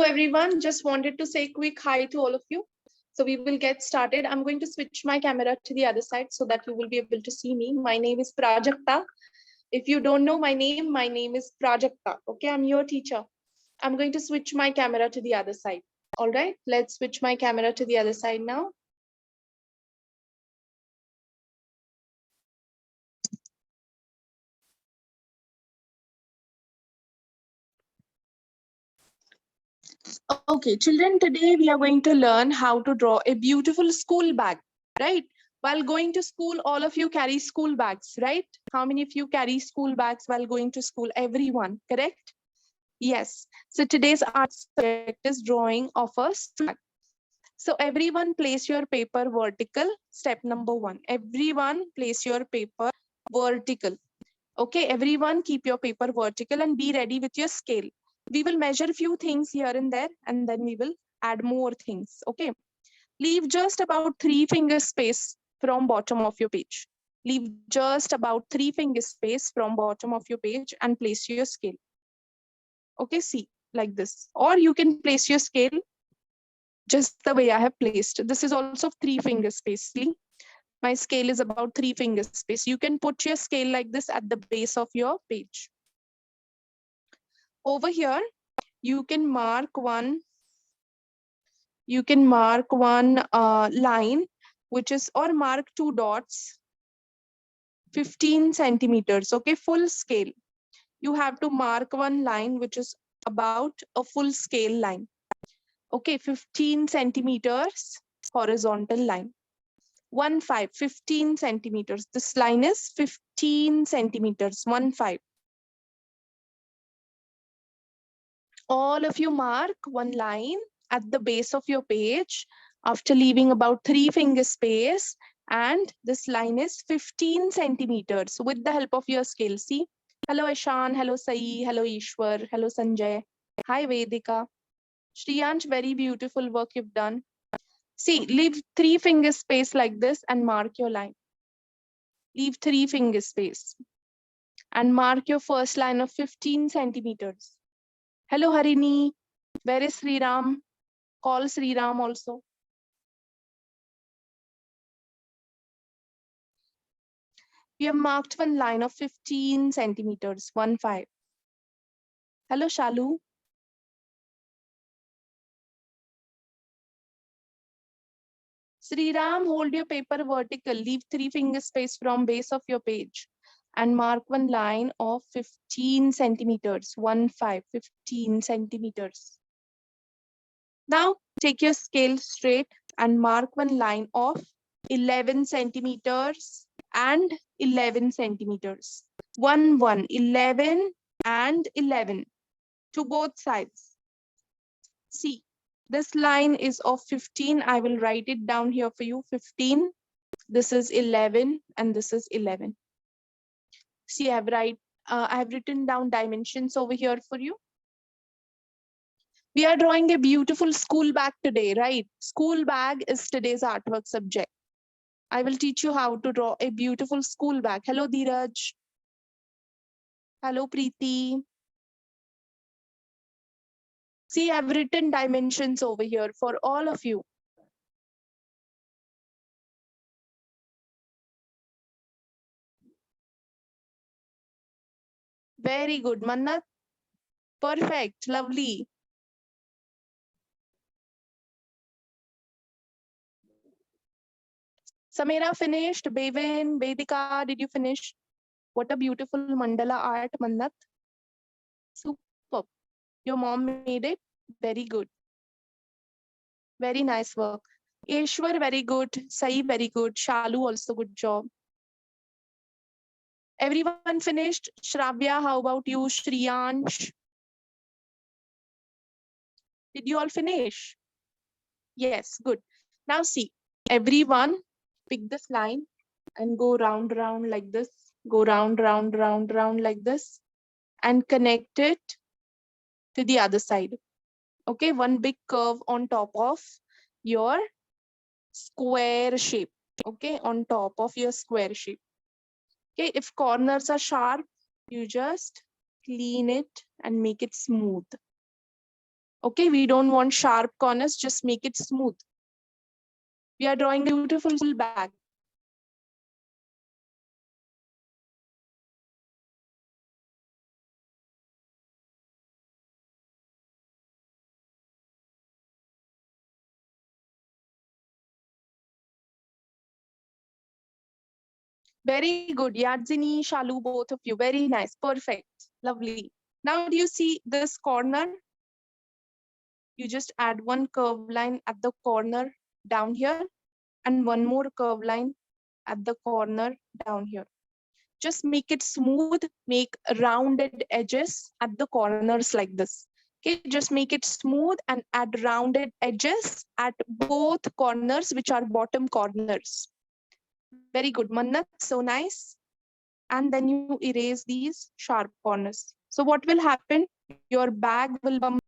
everyone, just wanted to say quick hi to all of you. So we will get started. I'm going to switch my camera to the other side so that you will be able to see me. My name is Prajakta. If you don't know my name is Prajakta. Okay, I'm your teacher. I'm going to switch my camera to the other side. All right, let's switch my camera to the other side now. Okay, children, today we are going to learn how to draw a beautiful school bag, right? While going to school, all of you carry school bags, right? How many of you carry school bags while going to school? Everyone, correct? Yes. So today's art subject is drawing of a school bag. So everyone place your paper vertical. Step number 1. Everyone place your paper vertical. Okay, everyone keep your paper vertical and be ready with your scale. We will measure a few things here and there, and then we will add more things. Okay, leave just about 3 finger space from bottom of your page. Leave just about 3 finger space from bottom of your page and place your scale. Okay, see, like this. Or you can place your scale just the way I have placed. This is also 3 finger space. See? My scale is about 3 finger space. You can put your scale like this at the base of your page. Over here, you can mark one line, which is, or mark 2 dots, 15 centimeters. Okay, full scale. You have to mark one line, which is about a full scale line. Okay, 15 centimeters horizontal line. 15 centimeters. This line is 15 centimeters, 15. All of you mark one line at the base of your page after leaving about 3 finger space, and this line is 15 centimeters with the help of your scale. See, hello Ishan, hello Sai, hello Ishwar, hello Sanjay, hi Vedika, Shriyansh, very beautiful work you've done. See, leave 3 finger space like this and mark your line. Leave 3 finger space and mark your first line of 15 centimeters. Hello Harini, where is Sri Ram? Call Sri Ram also. We have marked one line of 15 centimeters, 15. Hello Shalu. Sri Ram, hold your paper vertical, leave 3 finger space from base of your page and mark one line of 15 centimeters, 15 centimeters. Now take your scale straight and mark one line of 11 centimeters and 11 centimeters. 11 and 11 to both sides. See, this line is of 15. I will write it down here for you. 15. This is 11 and this is 11. See, I have written down dimensions over here for you. We are drawing a beautiful school bag today, right? School bag is today's artwork subject. I will teach you how to draw a beautiful school bag. Hello, Dheeraj. Hello, Preeti. See, I've written dimensions over here for all of you. Very good, Mannat. Perfect, lovely. Samira finished. Bevin, Vedika, did you finish? What a beautiful mandala art, Mannat. Super. Your mom made it. Very good. Very nice work. Ishwar, very good. Sai, very good. Shalu, also good job. Everyone finished? Shravya, how about you? Shriyansh? Did you all finish? Yes, good. Now see, everyone pick this line and go round, round like this. Go round, round, round, round like this and connect it to the other side. Okay, one big curve on top of your square shape. Okay, on top of your square shape. Okay, if corners are sharp, you just clean it and make it smooth. Okay, we don't want sharp corners, just make it smooth. We are drawing a beautiful bag. Very good. Yadzini, Shalu, both of you. Very nice. Perfect. Lovely. Now, do you see this corner? You just add one curve line at the corner down here and one more curve line at the corner down here. Just make it smooth, make rounded edges at the corners like this. Okay, just make it smooth and add rounded edges at both corners, which are bottom corners. Very good, Mannat, so nice. And then you erase these sharp corners. So what will happen? Your bag will become